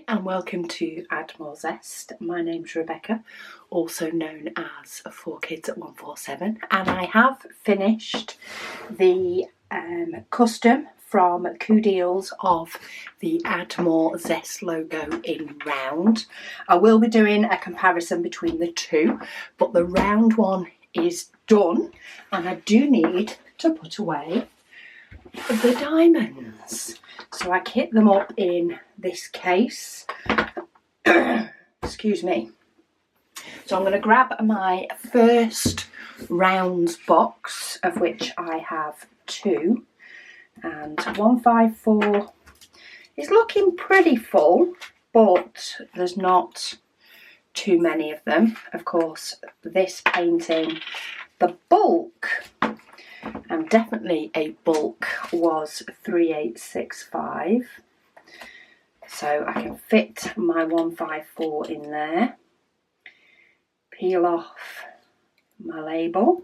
Hi and welcome to Add More Zest. My name's Rebecca, also known as 4Kids at 147, and I have finished the custom from Coup Deals of the Add More Zest logo in round. I will be doing a comparison between the two, but the round one is done and I do need to put away the diamonds. So I kit them up in this case. Excuse me. So I'm going to grab my first rounds box, of which I have two, and 154 is looking pretty full, but there's not too many of them. Of course, this painting, the bulk, and definitely a bulk, was 3865. So I can fit my 154 in there. Peel off my label.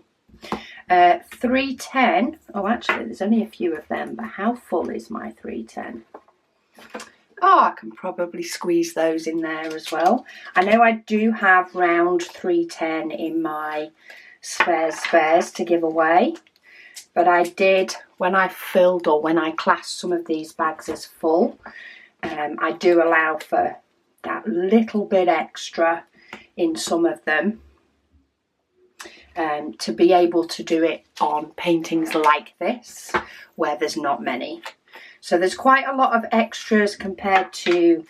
310. Oh, actually, there's only a few of them, but how full is my 310? Oh, I can probably squeeze those in there as well. I know I do have round 310 in my spares to give away. But I did, when I filled or when I classed some of these bags as full, I do allow for that little bit extra in some of them to be able to do it on paintings like this, where there's not many. So there's quite a lot of extras compared to,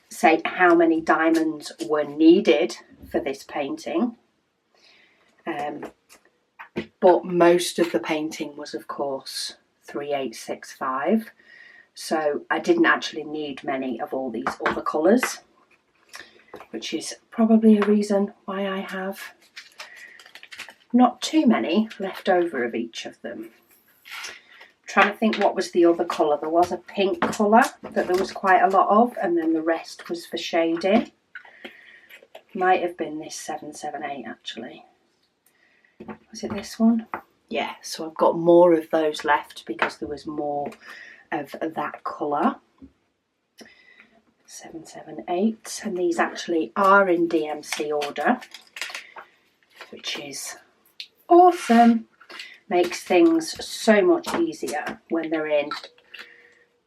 say, how many diamonds were needed for this painting. But most of the painting was, of course, 3865. So I didn't actually need many of all these other colours, which is probably a reason why I have not too many left over of each of them. I'm trying to think what was the other colour. There was a pink colour that there was quite a lot of, and then the rest was for shading. Might have been this 778 actually. Was it this one? Yeah, so I've got more of those left because there was more of that colour. 778, and these actually are in DMC order, which is awesome. Makes things so much easier when they're in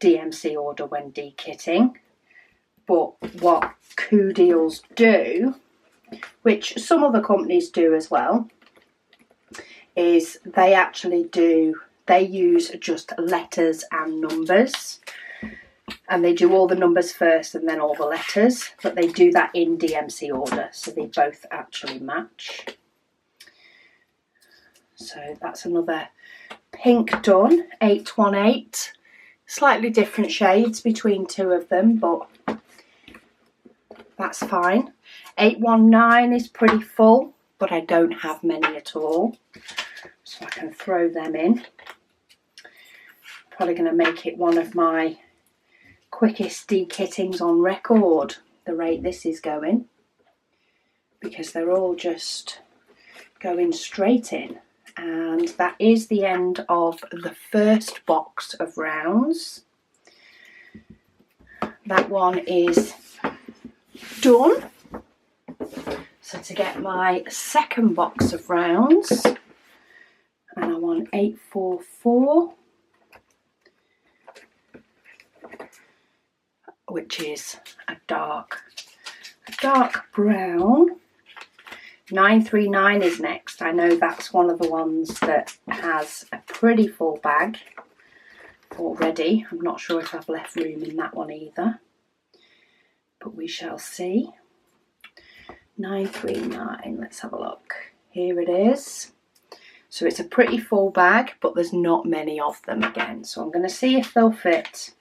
DMC order when dekitting. But what Coup Deals do, which some other companies do as well, is they use just letters and numbers, and they do all the numbers first and then all the letters, but they do that in DMC order, so they both actually match. So that's another pink done, 818, slightly different shades between two of them, but that's fine. 819 is pretty full, but I don't have many at all, so I can throw them in. Probably going to make it one of my quickest dekittings on record, the rate this is going, because they're all just going straight in. And that is the end of the first box of rounds. That one is done. So to get my second box of rounds, and I want 844, which is a dark brown. 939 is next. I know that's one of the ones that has a pretty full bag already. I'm not sure if I've left room in that one either, but we shall see. 939, let's have a look. Here it is. So it's a pretty full bag, but there's not many of them again. So I'm going to see if they'll fit,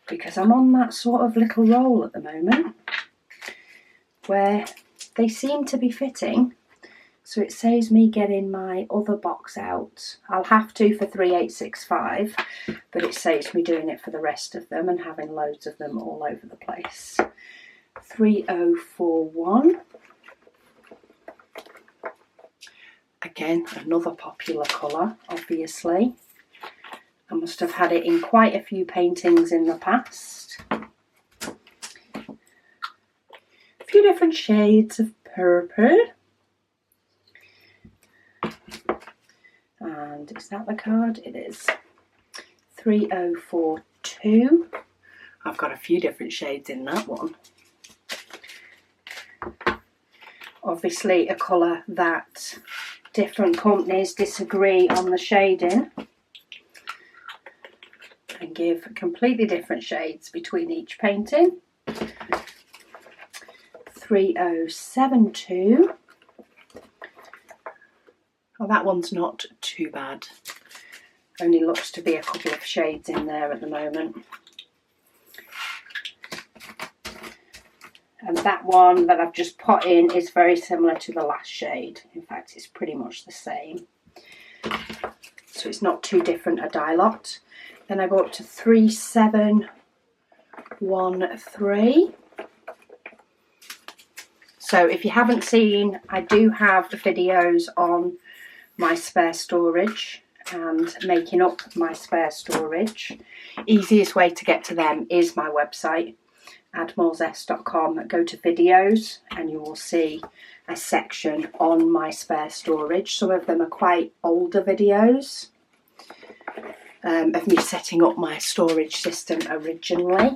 because I'm on that sort of little roll at the moment where they seem to be fitting. So it saves me getting my other box out. I'll have to for 3865, but it saves me doing it for the rest of them and having loads of them all over the place. 3041. Again, another popular colour, obviously. I must have had it in quite a few paintings in the past. few different shades of purple. And is that the card? It is. 3042. I've got a few different shades in that one. Obviously a colour that different companies disagree on the shading and give completely different shades between each painting. 3072. Oh, that one's not too bad. Only looks to be a couple of shades in there at the moment. And that one that I've just put in is very similar to the last shade. In fact, it's pretty much the same. So it's not too different a dye lot. Then I go up to 3713. So if you haven't seen, I do have the videos on my spare storage and making up my spare storage. Easiest way to get to them is my website, admiralzest.com. Go to videos and you will see a section on my spare storage. Some of them are quite older videos of me setting up my storage system originally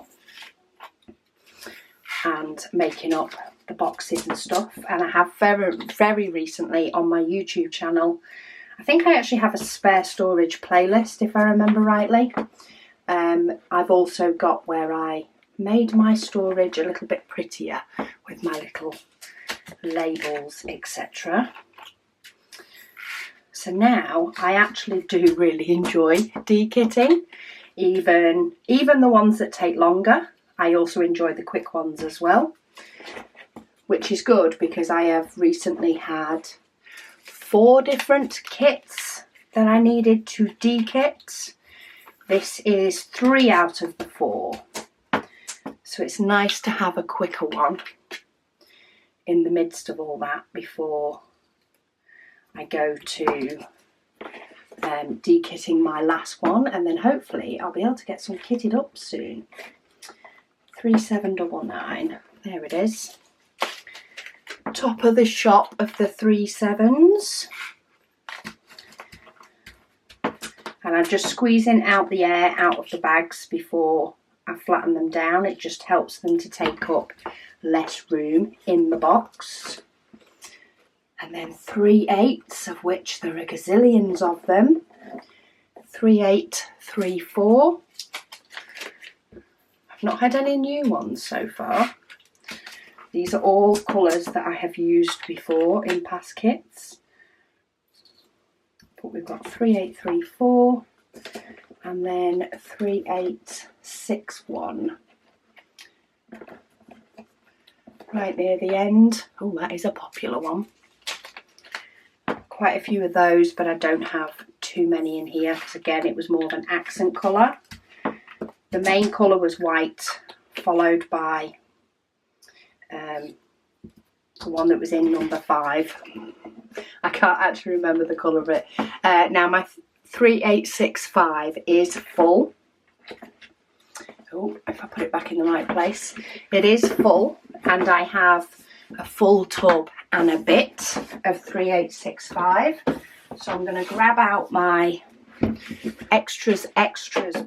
and making up the boxes and stuff. And I have very recently on my YouTube channel, I think I actually have a spare storage playlist if I remember rightly. I've also got where I made my storage a little bit prettier with my little labels, etc. So now I actually do really enjoy dekitting, even the ones that take longer. I also enjoy the quick ones as well, which is good because I have recently had 4 different kits that I needed to dekit. This is 3 out of the 4. So it's nice to have a quicker one in the midst of all that before I go to dekitting my last one, and then hopefully I'll be able to get some kitted up soon. 3799, there it is. Top of the shop of the 37s. And I'm just squeezing out the air out of the bags before I flatten them down. It just helps them to take up less room in the box. And then 3/8, of which there are gazillions of them. 3834. I've not had any new ones so far. These are all colours that I have used before in past kits. But we've got 3834 and then 3861. Right near the end. Oh, that is a popular one. Quite a few of those, but I don't have too many in here because again it was more of an accent colour. The main colour was white, followed by the one that was in number 5. I can't actually remember the colour of it. Now my 3865 is full. Oh, if I put it back in the right place. It is full, and I have a full tub and a bit of 3865. So I'm going to grab out my extras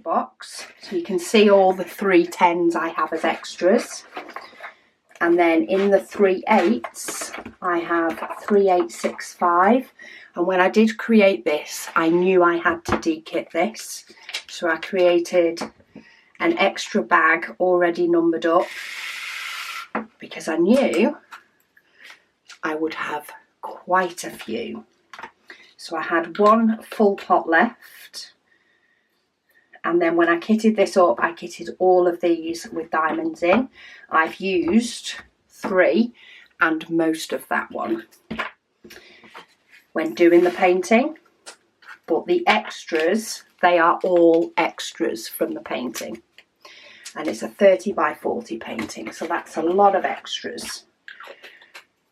box so you can see all the 310s I have as extras. And then in the 3/8s I have 3865, and when I did create this I knew I had to dekit this, so I created an extra bag already numbered up because I knew I would have quite a few. So I had 1 full pot left, and then when I kitted this up, I kitted all of these with diamonds in. I've used 3 and most of that one when doing the painting, but the extras, they are all extras from the painting, and it's a 30 by 40 painting, so that's a lot of extras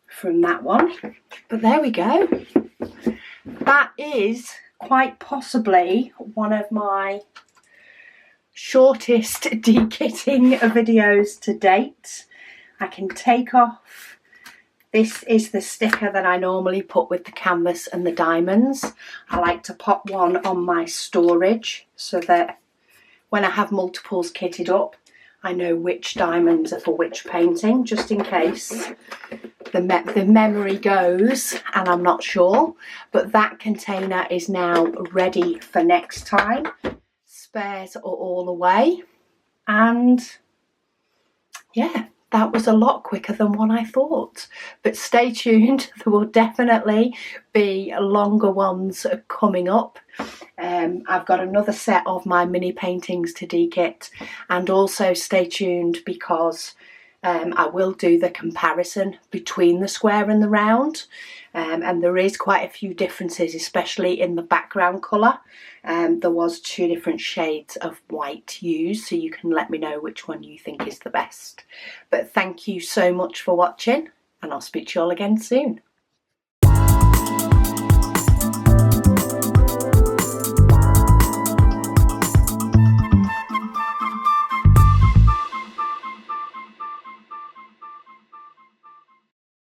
from that one. But there we go. That is quite possibly one of my shortest dekitting videos to date. I can take off. This is the sticker that I normally put with the canvas and the diamonds. I like to pop one on my storage so that when I have multiples kitted up, I know which diamonds are for which painting, just in case the memory goes and I'm not sure. But that container is now ready for next time. Spares are all away. And yeah, that was a lot quicker than what I thought. But stay tuned, there will definitely be longer ones coming up. I've got another set of my mini paintings to dekit, and also stay tuned because I will do the comparison between the square and the round, and there is quite a few differences, especially in the background colour. There was 2 different shades of white used, so you can let me know which one you think is the best. But thank you so much for watching, and I'll speak to you all again soon.